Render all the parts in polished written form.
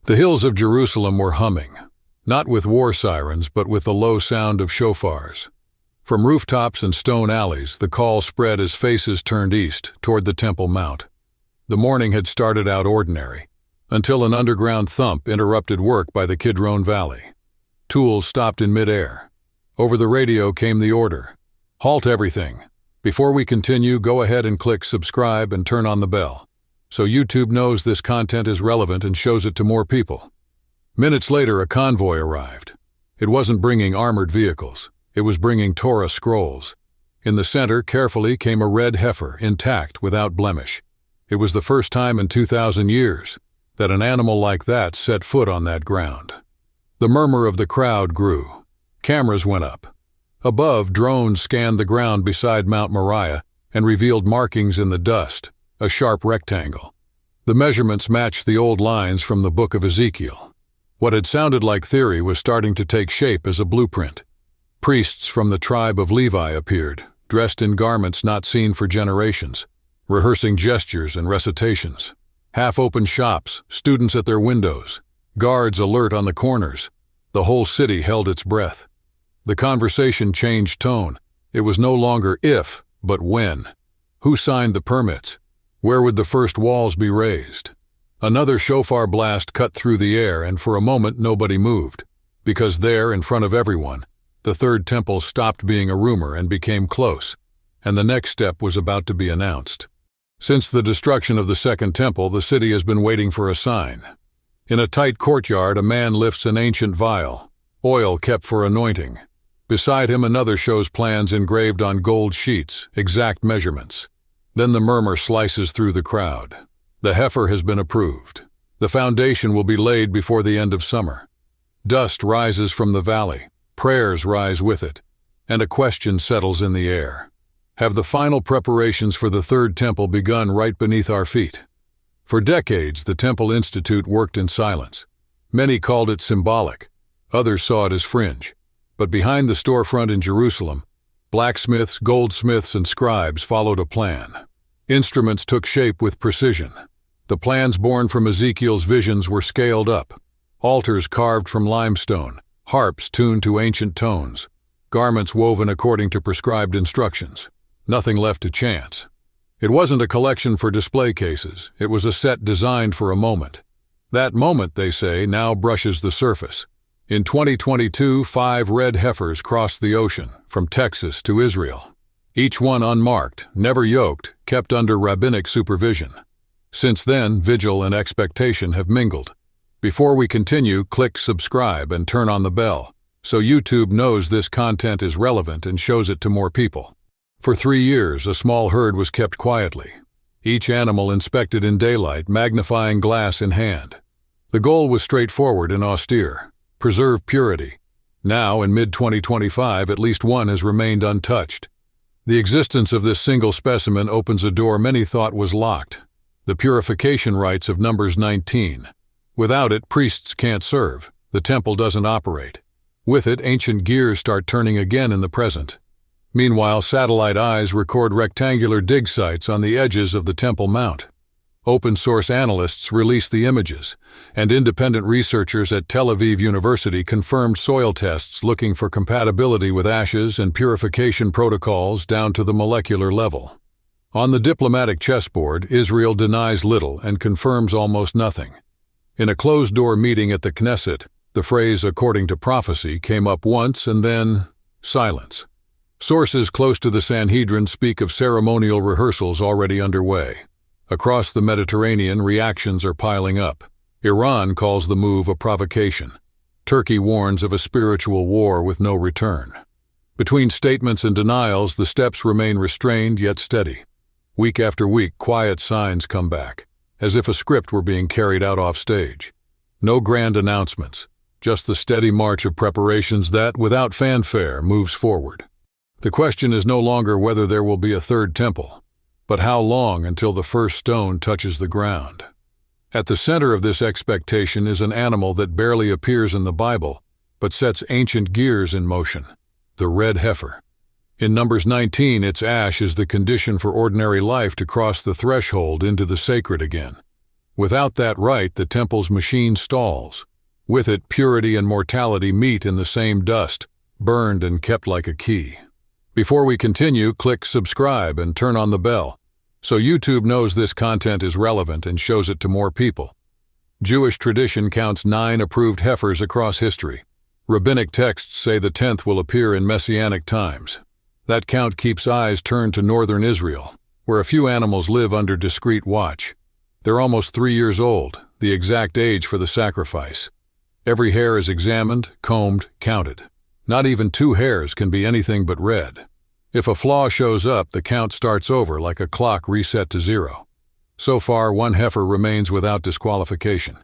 The hills of Jerusalem were humming, not with war sirens but with the low sound of shofars. From rooftops and stone alleys, the call spread as faces turned east toward the Temple Mount. The morning had started out ordinary, until an underground thump interrupted work by the Kidron Valley. Tools stopped in midair. Over the radio came the order: "Halt everything. Before we continue, go ahead and click subscribe and turn on the bell, so YouTube knows this content is relevant and shows it to more people." Minutes later, a convoy arrived. It wasn't bringing armored vehicles. It was bringing Torah scrolls. In the center, carefully, came a red heifer, intact, without blemish. It was the first time in 2,000 years that an animal like that set foot on that ground. The murmur of the crowd grew. Cameras went up. Above, drones scanned the ground beside Mount Moriah and revealed markings in the dust, a sharp rectangle. The measurements matched the old lines from the book of Ezekiel. What had sounded like theory was starting to take shape as a blueprint. Priests from the tribe of Levi appeared, dressed in garments not seen for generations, rehearsing gestures and recitations. Half-open shops, students at their windows, guards alert on the corners. The whole city held its breath. The conversation changed tone. It was no longer if, but when. Who signed the permits? Where would the first walls be raised? Another shofar blast cut through the air, and for a moment nobody moved, because there, in front of everyone, the third temple stopped being a rumor and became close, and the next step was about to be announced. Since the destruction of the second temple, the city has been waiting for a sign. In a tight courtyard, a man lifts an ancient vial, oil kept for anointing. Beside him, another shows plans engraved on gold sheets, exact measurements. Then the murmur slices through the crowd. The heifer has been approved. The foundation will be laid before the end of summer. Dust rises from the valley, prayers rise with it, and a question settles in the air. Have the final preparations for the third temple begun right beneath our feet? For decades, the Temple Institute worked in silence. Many called it symbolic. Others saw it as fringe. But behind the storefront in Jerusalem, blacksmiths, goldsmiths, and scribes followed a plan. Instruments took shape with precision. The plans born from Ezekiel's visions were scaled up. Altars carved from limestone, harps tuned to ancient tones, garments woven according to prescribed instructions. Nothing left to chance. It wasn't a collection for display cases. It was a set designed for a moment. That moment, they say, now brushes the surface. In 2022, 5 red heifers crossed the ocean, from Texas to Israel. Each one unmarked, never yoked, kept under rabbinic supervision. Since then, vigil and expectation have mingled. Before we continue, click subscribe and turn on the bell, so YouTube knows this content is relevant and shows it to more people. For 3 years, a small herd was kept quietly. Each animal inspected in daylight, magnifying glass in hand. The goal was straightforward and austere: preserve purity. Now, in mid-2025, at least one has remained untouched. The existence of this single specimen opens a door many thought was locked: the purification rites of Numbers 19. Without it, priests can't serve. The temple doesn't operate. With it, ancient gears start turning again in the present. Meanwhile, satellite eyes record rectangular dig sites on the edges of the Temple Mount. Open-source analysts released the images, and independent researchers at Tel Aviv University confirmed soil tests looking for compatibility with ashes and purification protocols down to the molecular level. On the diplomatic chessboard, Israel denies little and confirms almost nothing. In a closed-door meeting at the Knesset, the phrase "according to prophecy" came up once and then silence. Sources close to the Sanhedrin speak of ceremonial rehearsals already underway. Across the Mediterranean, reactions are piling up. Iran calls the move a provocation. Turkey warns of a spiritual war with no return. Between statements and denials, the steps remain restrained yet steady. Week after week, quiet signs come back, as if a script were being carried out off stage. No grand announcements, just the steady march of preparations that, without fanfare, moves forward. The question is no longer whether there will be a third temple, but how long until the first stone touches the ground. At the center of this expectation is an animal that barely appears in the Bible, but sets ancient gears in motion: the red heifer. In Numbers 19, its ash is the condition for ordinary life to cross the threshold into the sacred again. Without that rite, the temple's machine stalls. With it, purity and mortality meet in the same dust, burned and kept like a key. Before we continue, click subscribe and turn on the bell, so YouTube knows this content is relevant and shows it to more people. Jewish tradition counts 9 approved heifers across history. Rabbinic texts say the 10th will appear in Messianic times. That count keeps eyes turned to northern Israel, where a few animals live under discreet watch. They're almost 3 years old, the exact age for the sacrifice. Every hair is examined, combed, counted. Not even 2 hairs can be anything but red. If a flaw shows up, the count starts over like a clock reset to 0. So far, 1 heifer remains without disqualification.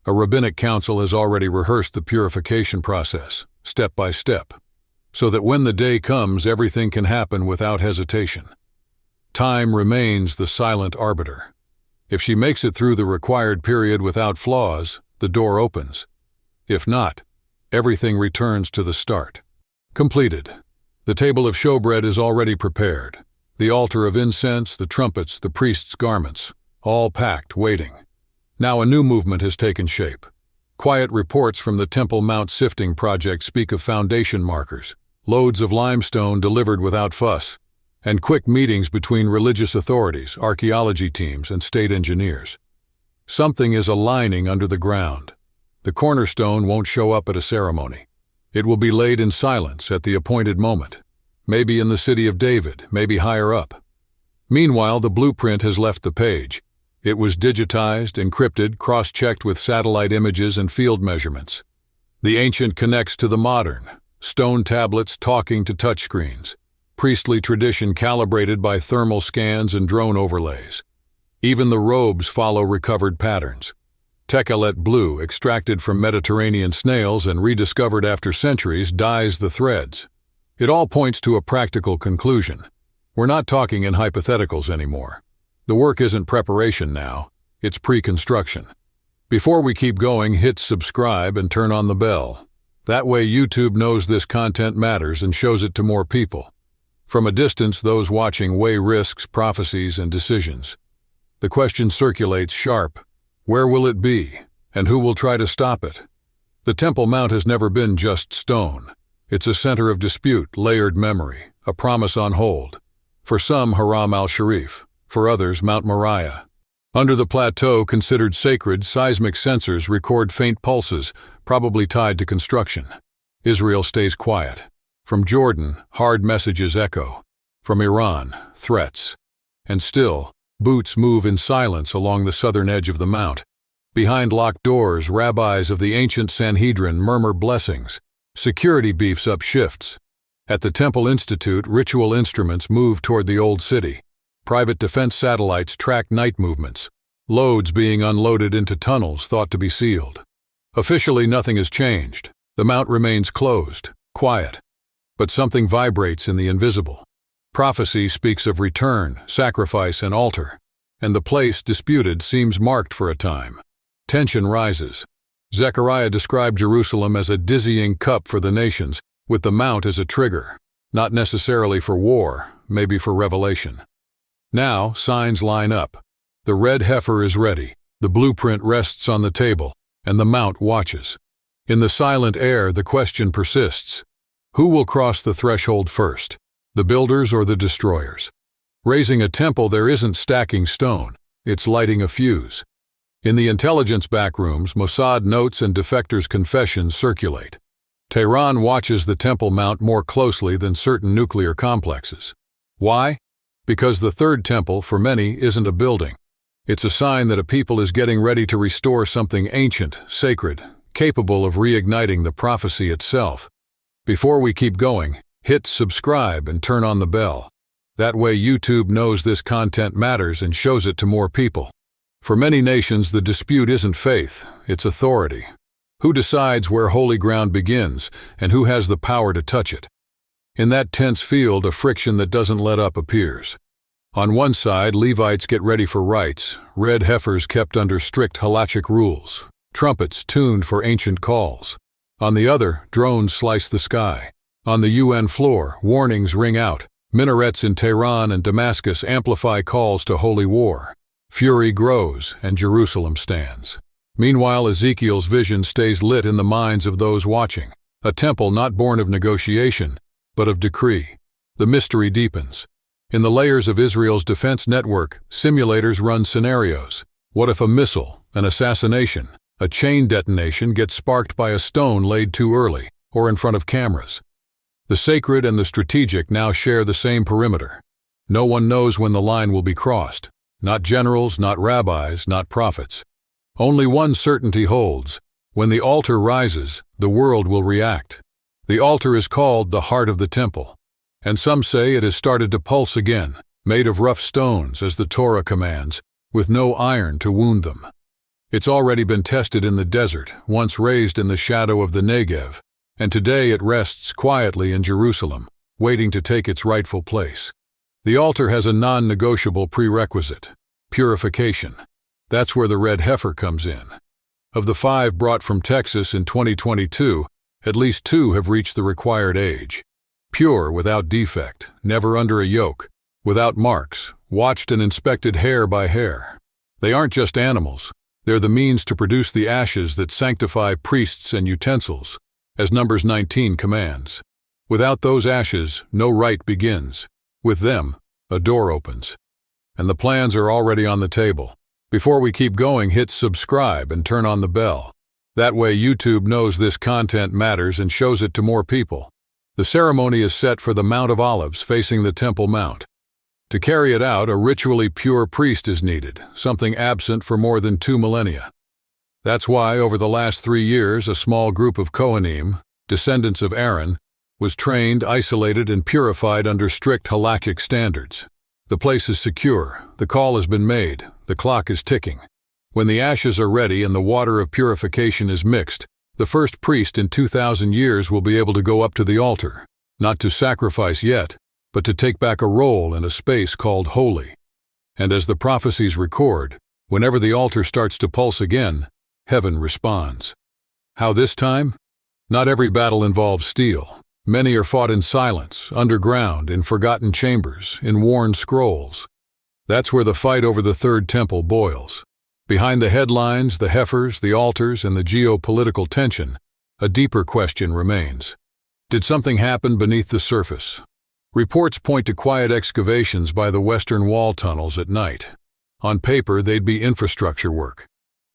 A rabbinic council has already rehearsed the purification process, step by step, so that when the day comes, everything can happen without hesitation. Time remains the silent arbiter. If she makes it through the required period without flaws, the door opens. If not, everything returns to the start. Completed. The table of showbread is already prepared. The altar of incense, the trumpets, the priest's garments, all packed, waiting. Now a new movement has taken shape. Quiet reports from the Temple Mount sifting project speak of foundation markers, loads of limestone delivered without fuss, and quick meetings between religious authorities, archaeology teams, and state engineers. Something is aligning under the ground. The cornerstone won't show up at a ceremony. It will be laid in silence at the appointed moment, maybe in the city of David, maybe higher up. Meanwhile, the blueprint has left the page. It was digitized, encrypted, cross-checked with satellite images and field measurements. The ancient connects to the modern, stone tablets talking to touchscreens, priestly tradition calibrated by thermal scans and drone overlays. Even the robes follow recovered patterns. Techelet blue, extracted from Mediterranean snails and rediscovered after centuries, dyes the threads. It all points to a practical conclusion. We're not talking in hypotheticals anymore. The work isn't preparation now, it's pre-construction. Before we keep going, hit subscribe and turn on the bell. That way YouTube knows this content matters and shows it to more people. From a distance, those watching weigh risks, prophecies, and decisions. The question circulates sharp. Where will it be, and who will try to stop it? The Temple Mount has never been just stone. It's a center of dispute, layered memory, a promise on hold. For some, Haram al-Sharif. For others, Mount Moriah. Under the plateau, considered sacred, seismic sensors record faint pulses, probably tied to construction. Israel stays quiet. From Jordan, hard messages echo. From Iran, threats. And still, boots move in silence along the southern edge of the mount. Behind locked doors, rabbis of the ancient Sanhedrin murmur blessings. Security beefs up shifts. At the Temple Institute, ritual instruments move toward the old city. Private defense satellites track night movements. Loads being unloaded into tunnels thought to be sealed. Officially, nothing has changed. The mount remains closed, quiet. But something vibrates in the invisible. Prophecy speaks of return, sacrifice, and altar, and the place disputed seems marked for a time. Tension rises. Zechariah described Jerusalem as a dizzying cup for the nations, with the mount as a trigger, not necessarily for war, maybe for revelation. Now, signs line up. The red heifer is ready, the blueprint rests on the table, and the mount watches. In the silent air, the question persists. Who will cross the threshold first? The builders or the destroyers? Raising a temple, there isn't stacking stone, it's lighting a fuse. In the intelligence backrooms, Mossad notes and defectors' confessions circulate. Tehran watches the Temple Mount more closely than certain nuclear complexes. Why? Because the third temple, for many, isn't a building. It's a sign that a people is getting ready to restore something ancient, sacred, capable of reigniting the prophecy itself. Before we keep going, hit subscribe and turn on the bell. That way YouTube knows this content matters and shows it to more people. For many nations, the dispute isn't faith, it's authority. Who decides where holy ground begins and who has the power to touch it? In that tense field, a friction that doesn't let up appears. On one side, Levites get ready for rites, red heifers kept under strict halachic rules, trumpets tuned for ancient calls. On the other, drones slice the sky. On the UN floor, warnings ring out. Minarets in Tehran and Damascus amplify calls to holy war. Fury grows, and Jerusalem stands. Meanwhile, Ezekiel's vision stays lit in the minds of those watching. A temple not born of negotiation, but of decree. The mystery deepens. In the layers of Israel's defense network, simulators run scenarios. What if a missile, an assassination, a chain detonation gets sparked by a stone laid too early, or in front of cameras? The sacred and the strategic now share the same perimeter. No one knows when the line will be crossed. Not generals, not rabbis, not prophets. Only one certainty holds. When the altar rises, the world will react. The altar is called the heart of the temple, and some say it has started to pulse again, made of rough stones as the Torah commands, with no iron to wound them. It's already been tested in the desert, once raised in the shadow of the Negev, and today it rests quietly in Jerusalem, waiting to take its rightful place. The altar has a non-negotiable prerequisite: purification. That's where the red heifer comes in. Of the 5 brought from Texas in 2022, at least 2 have reached the required age. Pure, without defect, never under a yoke, without marks, watched and inspected hair by hair. They aren't just animals. They're the means to produce the ashes that sanctify priests and utensils, as Numbers 19 commands. Without those ashes, no rite begins. With them, a door opens. And the plans are already on the table. Before we keep going, hit subscribe and turn on the bell. That way YouTube knows this content matters and shows it to more people. The ceremony is set for the Mount of Olives facing the Temple Mount. To carry it out, a ritually pure priest is needed, something absent for more than 2 millennia. That's why, over the last 3 years, a small group of Kohanim, descendants of Aaron, was trained, isolated, and purified under strict halakhic standards. The place is secure, the call has been made, the clock is ticking. When the ashes are ready and the water of purification is mixed, the first priest in 2,000 years will be able to go up to the altar, not to sacrifice yet, but to take back a role in a space called holy. And as the prophecies record, whenever the altar starts to pulse again, heaven responds. How this time? Not every battle involves steel. Many are fought in silence, underground, in forgotten chambers, in worn scrolls. That's where the fight over the third temple boils. Behind the headlines, the heifers, the altars, and the geopolitical tension, a deeper question remains. Did something happen beneath the surface? Reports point to quiet excavations by the Western Wall tunnels at night. On paper, they'd be infrastructure work.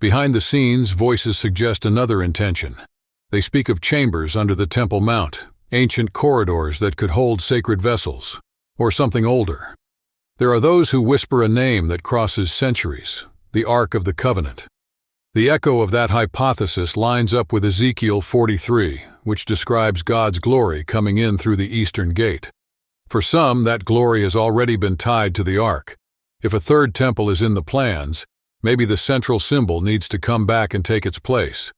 Behind the scenes, voices suggest another intention. They speak of chambers under the Temple Mount, ancient corridors that could hold sacred vessels, or something older. There are those who whisper a name that crosses centuries, the Ark of the Covenant. The echo of that hypothesis lines up with Ezekiel 43, which describes God's glory coming in through the eastern gate. For some, that glory has already been tied to the Ark. If a third temple is in the plans, maybe the central symbol needs to come back and take its place.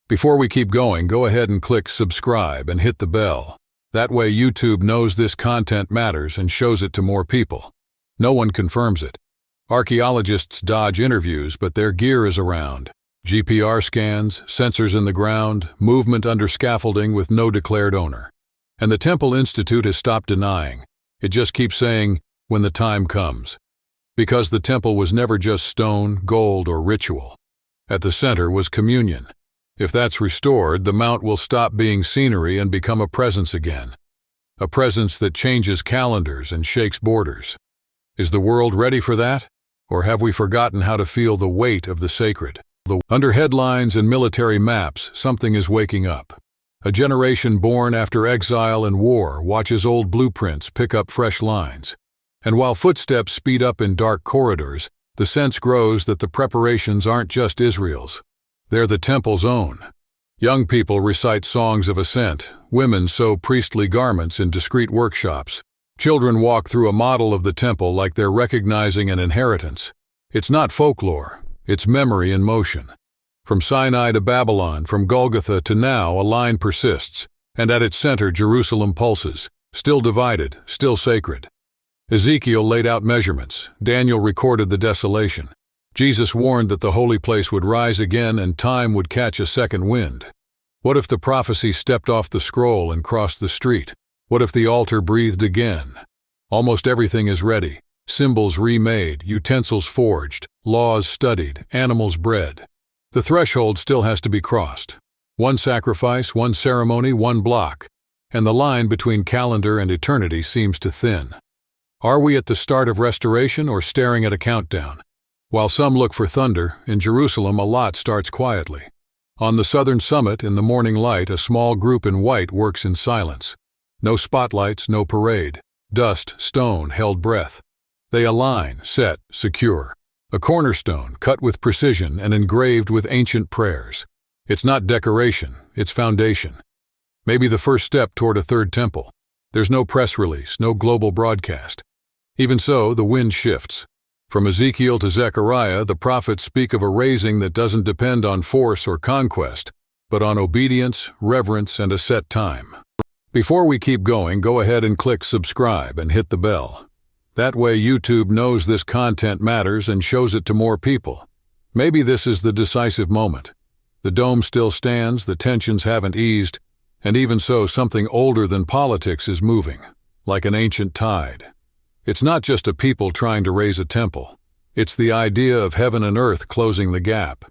Before we keep going, go ahead and click subscribe and hit the bell. That way YouTube knows this content matters and shows it to more people. No one confirms it. Archaeologists dodge interviews, but their gear is around. GPR scans, sensors in the ground, movement under scaffolding with no declared owner. And the Temple Institute has stopped denying. It just keeps saying, when the time comes. Because the temple was never just stone, gold, or ritual. At the center was communion. If that's restored, the mount will stop being scenery and become a presence again. A presence that changes calendars and shakes borders. Is the world ready for that? Or have we forgotten how to feel the weight of the sacred? Under headlines and military maps, something is waking up. A generation born after exile and war watches old blueprints pick up fresh lines. And while footsteps speed up in dark corridors, the sense grows that the preparations aren't just Israel's. They're the temple's own. Young people recite songs of ascent, women sew priestly garments in discreet workshops. Children walk through a model of the temple like they're recognizing an inheritance. It's not folklore, it's memory in motion. From Sinai to Babylon, from Golgotha to now, a line persists, and at its center Jerusalem pulses, still divided, still sacred. Ezekiel laid out measurements, Daniel recorded the desolation. Jesus warned that the holy place would rise again and time would catch a second wind. What if the prophecy stepped off the scroll and crossed the street? What if the altar breathed again? Almost everything is ready. Symbols remade, utensils forged, laws studied, animals bred. The threshold still has to be crossed. One sacrifice, one ceremony, one block, and the line between calendar and eternity seems to thin. Are we at the start of restoration or staring at a countdown? While some look for thunder, in Jerusalem a lot starts quietly. On the southern summit, in the morning light, a small group in white works in silence. No spotlights, no parade. Dust, stone, held breath. They align, set, secure. A cornerstone, cut with precision and engraved with ancient prayers. It's not decoration, it's foundation. Maybe the first step toward a third temple. There's no press release, no global broadcast. Even so, the wind shifts. From Ezekiel to Zechariah, the prophets speak of a raising that doesn't depend on force or conquest, but on obedience, reverence, and a set time. Before we keep going, go ahead and click subscribe and hit the bell. That way YouTube knows this content matters and shows it to more people. Maybe this is the decisive moment. The dome still stands, the tensions haven't eased, and even so, something older than politics is moving, like an ancient tide. It's not just a people trying to raise a temple. It's the idea of heaven and earth closing the gap.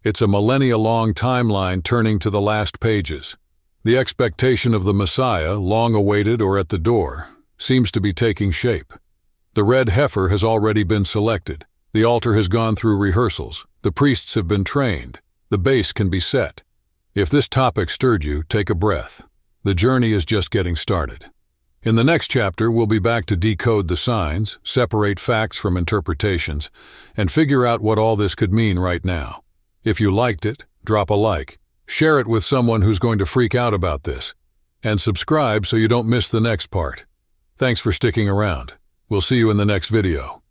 It's a millennia-long timeline turning to the last pages. The expectation of the Messiah, long awaited or at the door, seems to be taking shape. The red heifer has already been selected. The altar has gone through rehearsals. The priests have been trained. The base can be set. If this topic stirred you, take a breath. The journey is just getting started. In the next chapter, we'll be back to decode the signs, separate facts from interpretations, and figure out what all this could mean right now. If you liked it, drop a like, share it with someone who's going to freak out about this, and subscribe so you don't miss the next part. Thanks for sticking around. We'll see you in the next video.